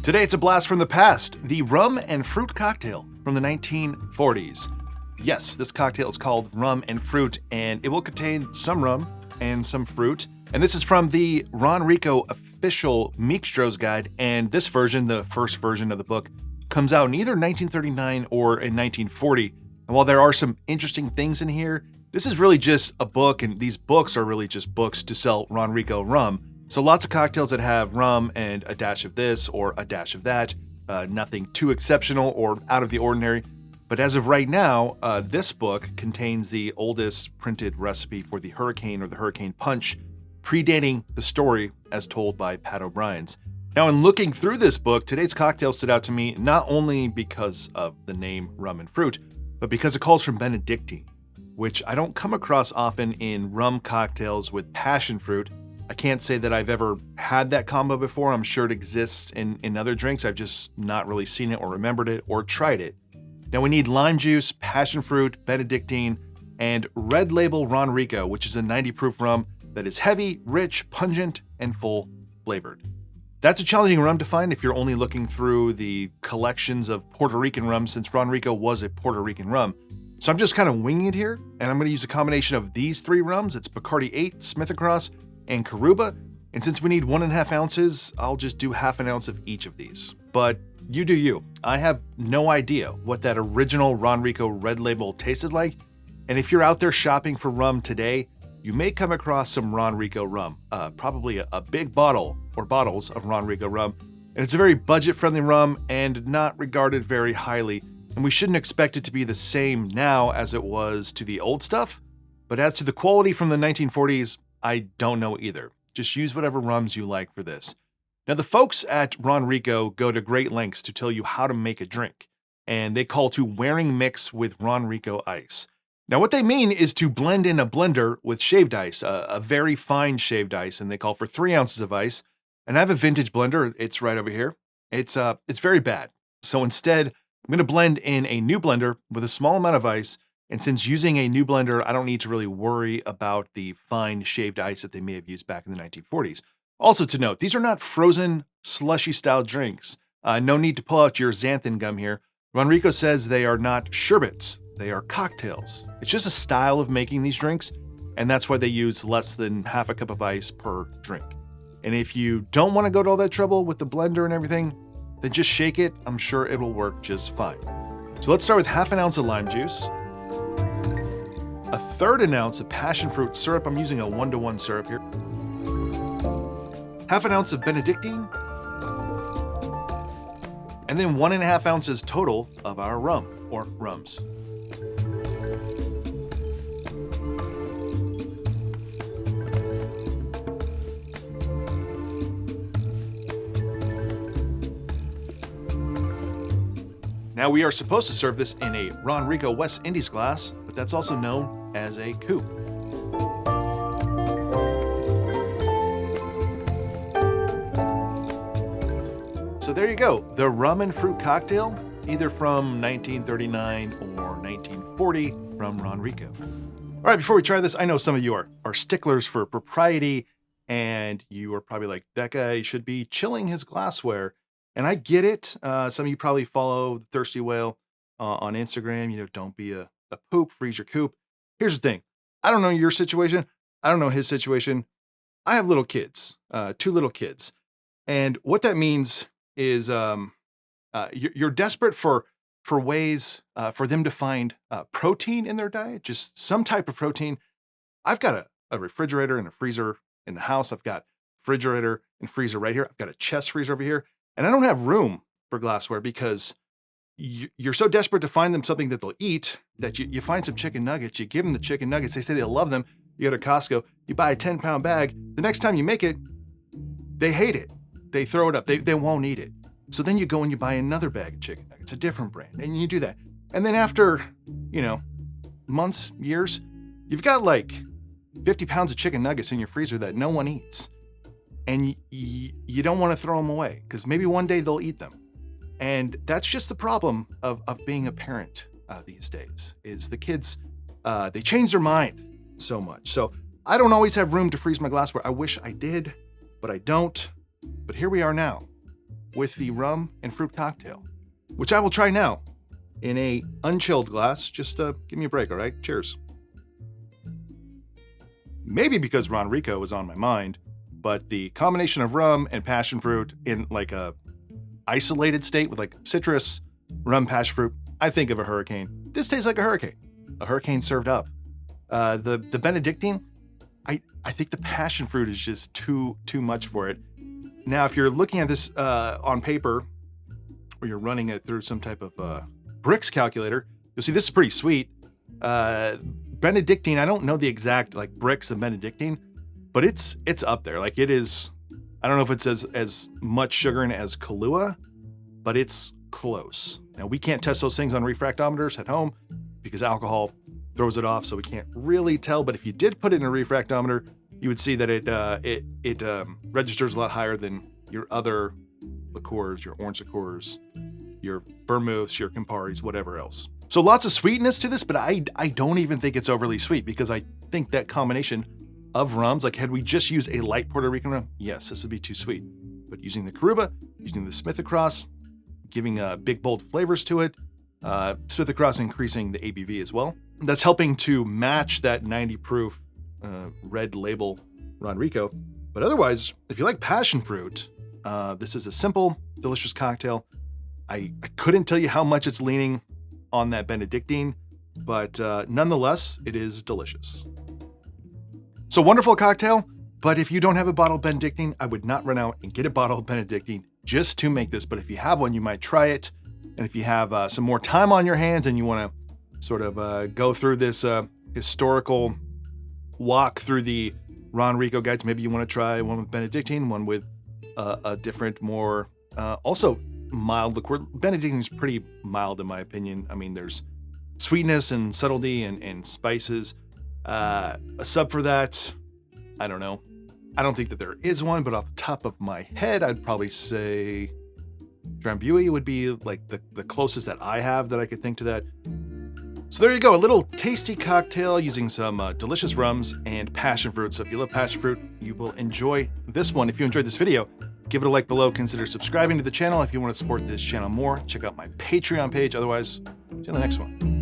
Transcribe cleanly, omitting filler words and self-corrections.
Today it's a blast from the past, the rum and fruit cocktail from the 1940s. Yes, this cocktail is called rum and fruit, and it will contain some rum and some fruit. And this is from the Ron Rico Official Mixtros guide, and this version, the first version of the book, comes out in either 1939 or in 1940. And while there are some interesting things in here, this is really just a book, and these books are really just books to sell Ron Rico rum. So lots of cocktails that have rum and a dash of this or a dash of that. Nothing too exceptional or out of the ordinary. But as of right now, this book contains the oldest printed recipe for the Hurricane or the Hurricane Punch, predating the story as told by Pat O'Brien's. Now, in looking through this book, today's cocktail stood out to me not only because of the name rum and fruit, but because it calls from Benedictine, which I don't come across often in rum cocktails with passion fruit. I can't say that I've ever had that combo before. I'm sure it exists in other drinks. I've just not really seen it or remembered it or tried it. Now we need lime juice, passion fruit, Benedictine, and Red Label Ron Rico, which is a 90 proof rum that is heavy, rich, pungent, and full flavored. That's a challenging rum to find if you're only looking through the collections of Puerto Rican rum, since Ron Rico was a Puerto Rican rum. So I'm just kind of winging it here, and I'm going to use a combination of these three rums. It's Bacardi 8, Smith & Cross, and Caruba. And since we need 1.5 ounces, I'll just do half an ounce of each of these. But you do you. I have no idea what that original Ron Rico Red Label tasted like. And if you're out there shopping for rum today, you may come across some Ron Rico rum, probably a big bottle or bottles of Ron Rico rum. And it's a very budget-friendly rum and not regarded very highly. And we shouldn't expect it to be the same now as it was to the old stuff. But as to the quality from the 1940s, I don't know either. Just use whatever rums you like for this. Now, the folks at Ron Rico go to great lengths to tell you how to make a drink, and they call to wearing mix with Ron Rico ice. Now, what they mean is to blend in a blender with shaved ice, a very fine shaved ice, and they call for 3 ounces of ice. And I have a vintage blender. It's right over here. It's very bad. So instead, I'm going to blend in a new blender with a small amount of ice. And since using a new blender, I don't need to really worry about the fine shaved ice that they may have used back in the 1940s. Also to note, these are not frozen slushy style drinks. No need to pull out your xanthan gum here. Ron Rico says they are not sherbets. They are cocktails. It's just a style of making these drinks, and that's why they use less than half a cup of ice per drink. And if you don't want to go to all that trouble with the blender and everything, then just shake it. I'm sure it'll work just fine. So let's start with half an ounce of lime juice, 1/3 an ounce of passion fruit syrup. I'm using a 1-to-1 syrup here. Half an ounce of Benedictine, and then 1.5 ounces total of our rum or rums. Now we are supposed to serve this in a Ron Rico West Indies glass, but that's also known as a coupe. So there you go, the rum and fruit cocktail, either from 1939 or 1940 from Ron Rico. All right, before we try this, I know some of you are sticklers for propriety, and you are probably like, that guy should be chilling his glassware. And I get it. Some of you probably follow the Thirsty Whale on Instagram. Don't be a poop, freeze your coop. Here's the thing. I don't know your situation. I don't know his situation. I have little kids, 2 little kids. And what that means is you're desperate for ways for them to find protein in their diet, just some type of protein. I've got a refrigerator and a freezer in the house. I've got refrigerator and freezer right here. I've got a chest freezer over here. And I don't have room for glassware because you're so desperate to find them something that they'll eat that you find some chicken nuggets, you give them the chicken nuggets, they say they love them, you go to Costco, you buy a 10-pound bag, the next time you make it, they hate it. They throw it up, they won't eat it. So then you go and you buy another bag of chicken nuggets, a different brand, and you do that. And then after, months, years, you've got like 50 pounds of chicken nuggets in your freezer that no one eats. And you don't want to throw them away because maybe one day they'll eat them. And that's just the problem of being a parent these days, is the kids, they change their mind so much. So I don't always have room to freeze my glassware. I wish I did, but I don't. But here we are now. with the rum and fruit cocktail, which I will try now in a unchilled glass. Just give me a break, all right? Cheers. Maybe because Ron Rico was on my mind, but the combination of rum and passion fruit in like a isolated state with like citrus, rum, passion fruit, I think of a hurricane. This tastes like a hurricane served up. The Benedictine, I think the passion fruit is just too much for it. Now, if you're looking at this on paper, or you're running it through some type of bricks calculator, you'll see this is pretty sweet. Benedictine, I don't know the exact like bricks of Benedictine, but it's up there. Like it is, I don't know if it's as much sugar in it as Kahlua, but it's close. Now, we can't test those things on refractometers at home because alcohol throws it off, so we can't really tell. But if you did put it in a refractometer, you would see that it registers a lot higher than your other liqueurs, your orange liqueurs, your vermouths, your Camparis, whatever else. So lots of sweetness to this, but I don't even think it's overly sweet because I think that combination of rums, like had we just used a light Puerto Rican rum, yes, this would be too sweet. But using the Caruba, using the Smith Across, giving big, bold flavors to it, Smith Across increasing the ABV as well. That's helping to match that 90 proof red label Ron Rico. But otherwise, if you like passion fruit, this is a simple, delicious cocktail. I couldn't tell you how much it's leaning on that Benedictine, but nonetheless, it is delicious. So wonderful cocktail, but if you don't have a bottle of Benedictine, I would not run out and get a bottle of Benedictine just to make this. But if you have one, you might try it. And if you have some more time on your hands and you want to sort of go through this historical walk through the Ron Rico guides, maybe you want to try one with Benedictine, one with a different, more also mild liqueur. Benedictine is pretty mild in my opinion. I mean, there's sweetness and subtlety and spices. A sub for that, I don't know. I don't think that there is one, but off the top of my head, I'd probably say Drambuie would be like the closest that I have that I could think to that. So there you go, a little tasty cocktail using some delicious rums and passion fruit. So if you love passion fruit, you will enjoy this one. If you enjoyed this video, give it a like below. Consider subscribing to the channel if you want to support this channel more. Check out my Patreon page. Otherwise, see you in the next one.